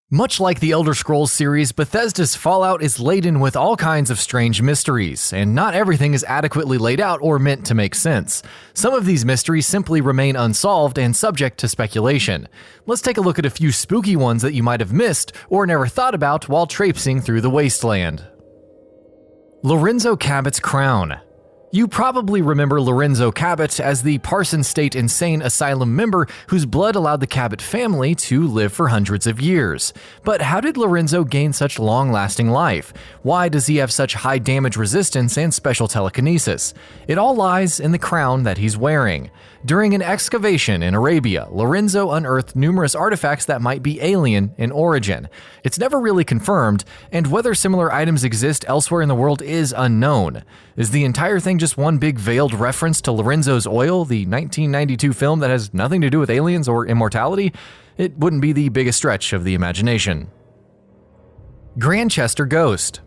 Much like the Elder Scrolls series, Bethesda's Fallout is laden with all kinds of strange mysteries, and not everything is adequately laid out or meant to make sense. Some of these mysteries simply remain unsolved and subject to speculation. Let's take a look at a few spooky ones that you might have missed or never thought about while traipsing through the Wasteland. Lorenzo Cabot's crown. You probably remember Lorenzo Cabot as the Parson State Insane Asylum member whose blood allowed the Cabot family to live for hundreds of years. But how did Lorenzo gain such long-lasting life? Why does he have such high damage resistance and special telekinesis? It all lies in the crown that he's wearing. During an excavation in Arabia, Lorenzo unearthed numerous artifacts that might be alien in origin. It's never really confirmed, and whether similar items exist elsewhere in the world is unknown. Is the entire thing just one big veiled reference to Lorenzo's Oil, the 1992 film that has nothing to do with aliens or immortality? It wouldn't be the biggest stretch of the imagination. GRANDCHESTER Ghost.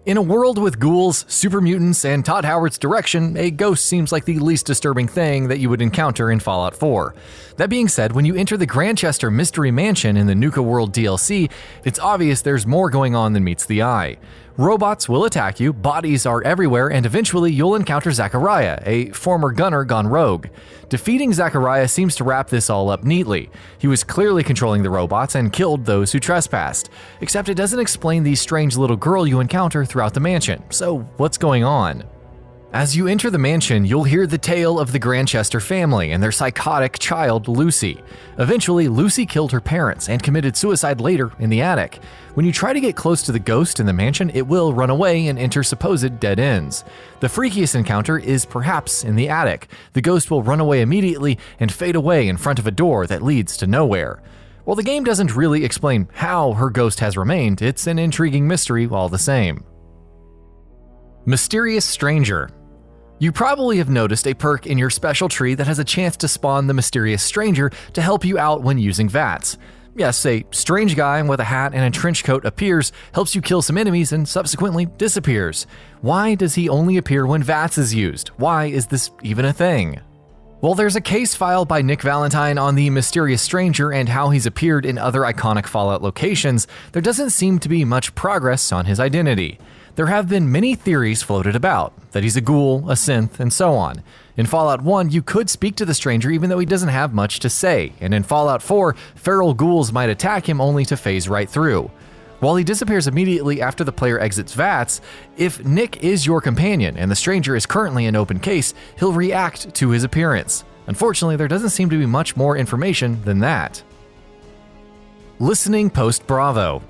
In a world with ghouls, super mutants, and Todd Howard's direction, a ghost seems like the least disturbing thing that you would encounter in Fallout 4. That being said, when you enter the GRANDCHESTER Mystery Mansion in the Nuka World DLC, it's obvious there's more going on than meets the eye. Robots will attack you, bodies are everywhere, and eventually you'll encounter Zachariah, a former gunner gone rogue. Defeating Zachariah seems to wrap this all up neatly. He was clearly controlling the robots and killed those who trespassed. Except it doesn't explain the strange little girl you encounter throughout the mansion, so what's going on? As you enter the mansion, you'll hear the tale of the GRANDCHESTER family and their psychotic child, Lucy. Eventually, Lucy killed her parents and committed suicide later in the attic. When you try to get close to the ghost in the mansion, it will run away and enter supposed dead ends. The freakiest encounter is perhaps in the attic. The ghost will run away immediately and fade away in front of a door that leads to nowhere. While the game doesn't really explain how her ghost has remained, it's an intriguing mystery all the same. Mysterious Stranger. You probably have noticed a perk in your special tree that has a chance to spawn the mysterious stranger to help you out when using VATS. Yes, a strange guy with a hat and a trench coat appears, helps you kill some enemies, and subsequently disappears. Why does he only appear when VATS is used? Why is this even a thing? Well, there's a case filed by Nick Valentine on the mysterious stranger and how he's appeared in other iconic Fallout locations. There doesn't seem to be much progress on his identity. There have been many theories floated about, that he's a ghoul, a synth, and so on. In Fallout 1, you could speak to the stranger even though he doesn't have much to say, and in Fallout 4, feral ghouls might attack him only to phase right through. While he disappears immediately after the player exits VATS, if Nick is your companion and the stranger is currently an open case, he'll react to his appearance. Unfortunately, there doesn't seem to be much more information than that. Listening Post Bravo.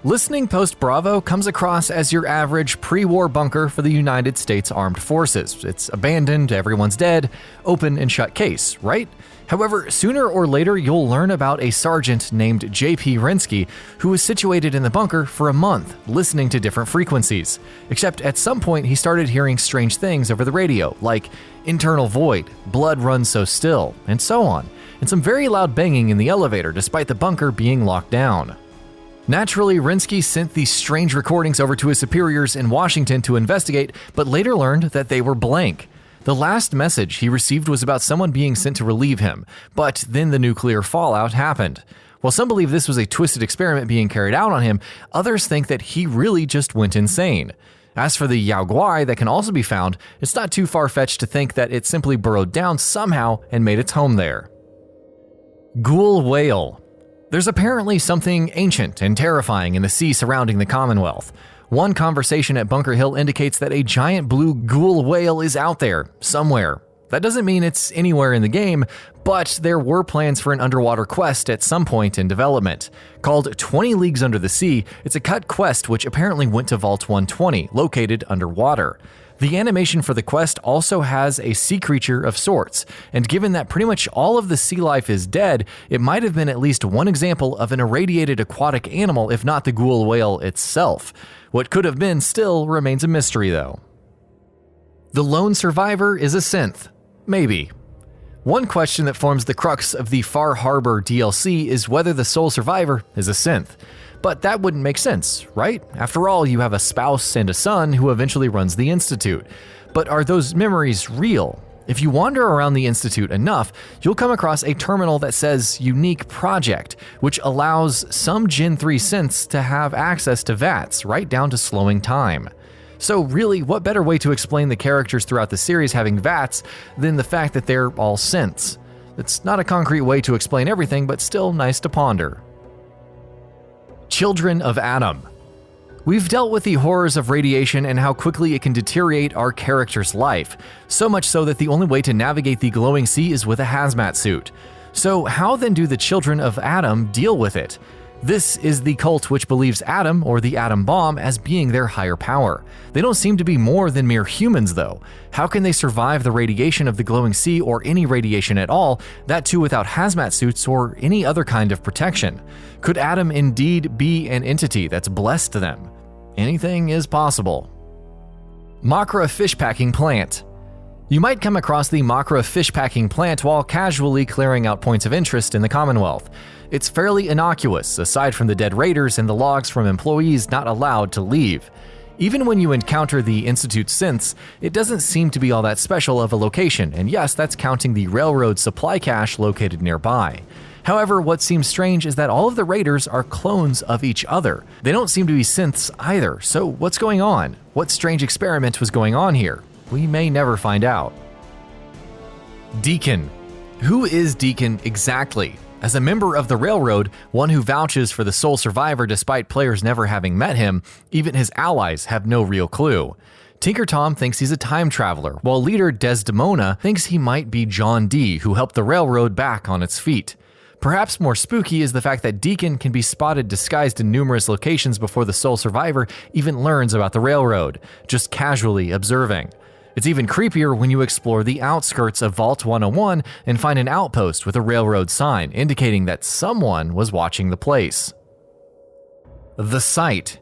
Listening Post Bravo comes across as your average pre-war bunker for the United States Armed Forces. It's abandoned, everyone's dead, open and shut case, right? However, sooner or later you'll learn about a sergeant named J.P. Rensky who was situated in the bunker for a month, listening to different frequencies. Except at some point he started hearing strange things over the radio, like internal void, blood runs so still, and so on, and some very loud banging in the elevator despite the bunker being locked down. Naturally, Rensky sent these strange recordings over to his superiors in Washington to investigate, but later learned that they were blank. The last message he received was about someone being sent to relieve him, but then the nuclear fallout happened. While some believe this was a twisted experiment being carried out on him, others think that he really just went insane. As for the Yao Guai that can also be found, it's not too far-fetched to think that it simply burrowed down somehow and made its home there. Ghoul Whale. There's apparently something ancient and terrifying in the sea surrounding the Commonwealth. One conversation at Bunker Hill indicates that a giant blue ghoul whale is out there, somewhere. That doesn't mean it's anywhere in the game, but there were plans for an underwater quest at some point in development. Called 20 Leagues Under the Sea, it's a cut quest which apparently went to Vault 120, located underwater. The animation for the quest also has a sea creature of sorts, and given that pretty much all of the sea life is dead, it might have been at least one example of an irradiated aquatic animal, if not the ghoul whale itself. What could have been still remains a mystery, though. The lone survivor is a synth. Maybe. One question that forms the crux of the Far Harbor DLC is whether the sole survivor is a synth. But that wouldn't make sense, right? After all, you have a spouse and a son who eventually runs the Institute. But are those memories real? If you wander around the Institute enough, you'll come across a terminal that says Unique Project, which allows some Gen 3 synths to have access to VATS, right down to slowing time. So really, what better way to explain the characters throughout the series having VATS than the fact that they're all synths? It's not a concrete way to explain everything, but still nice to ponder. Children of Atom. We've dealt with the horrors of radiation and how quickly it can deteriorate our character's life, so much so that the only way to navigate the glowing sea is with a hazmat suit. So how then do the Children of Atom deal with it? This is the cult which believes Atom, or the atom bomb, as being their higher power. They don't seem to be more than mere humans though. How can they survive the radiation of the glowing sea or any radiation at all, that too without hazmat suits or any other kind of protection? Could Atom indeed be an entity that's blessed them? Anything is possible. MAKRA fish packing plant. You might come across the MAKRA fish packing plant while casually clearing out points of interest in the Commonwealth. It's fairly innocuous, aside from the dead raiders and the logs from employees not allowed to leave. Even when you encounter the Institute's synths, it doesn't seem to be all that special of a location, and yes, that's counting the railroad supply cache located nearby. However, what seems strange is that all of the raiders are clones of each other. They don't seem to be synths either, so what's going on? What strange experiment was going on here? We may never find out. Deacon. Who is Deacon exactly? As a member of the Railroad, one who vouches for the sole survivor despite players never having met him, even his allies have no real clue. Tinker Tom thinks he's a time traveler, while leader Desdemona thinks he might be John Dee, who helped the Railroad back on its feet. Perhaps more spooky is the fact that Deacon can be spotted disguised in numerous locations before the sole survivor even learns about the Railroad, just casually observing. It's even creepier when you explore the outskirts of Vault 101 and find an outpost with a railroad sign indicating that someone was watching the place. The Sight.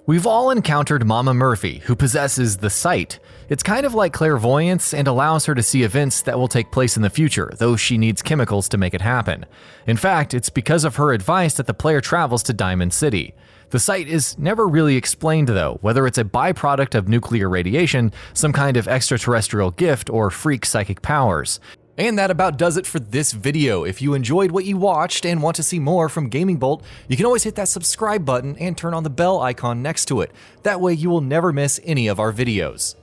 We've all encountered Mama Murphy, who possesses the Sight. It's kind of like clairvoyance and allows her to see events that will take place in the future, though she needs chemicals to make it happen. In fact, it's because of her advice that the player travels to Diamond City. The Sight is never really explained though, whether it's a byproduct of nuclear radiation, some kind of extraterrestrial gift, or freak psychic powers. And that about does it for this video. If you enjoyed what you watched and want to see more from GamingBolt, you can always hit that subscribe button and turn on the bell icon next to it. That way you will never miss any of our videos.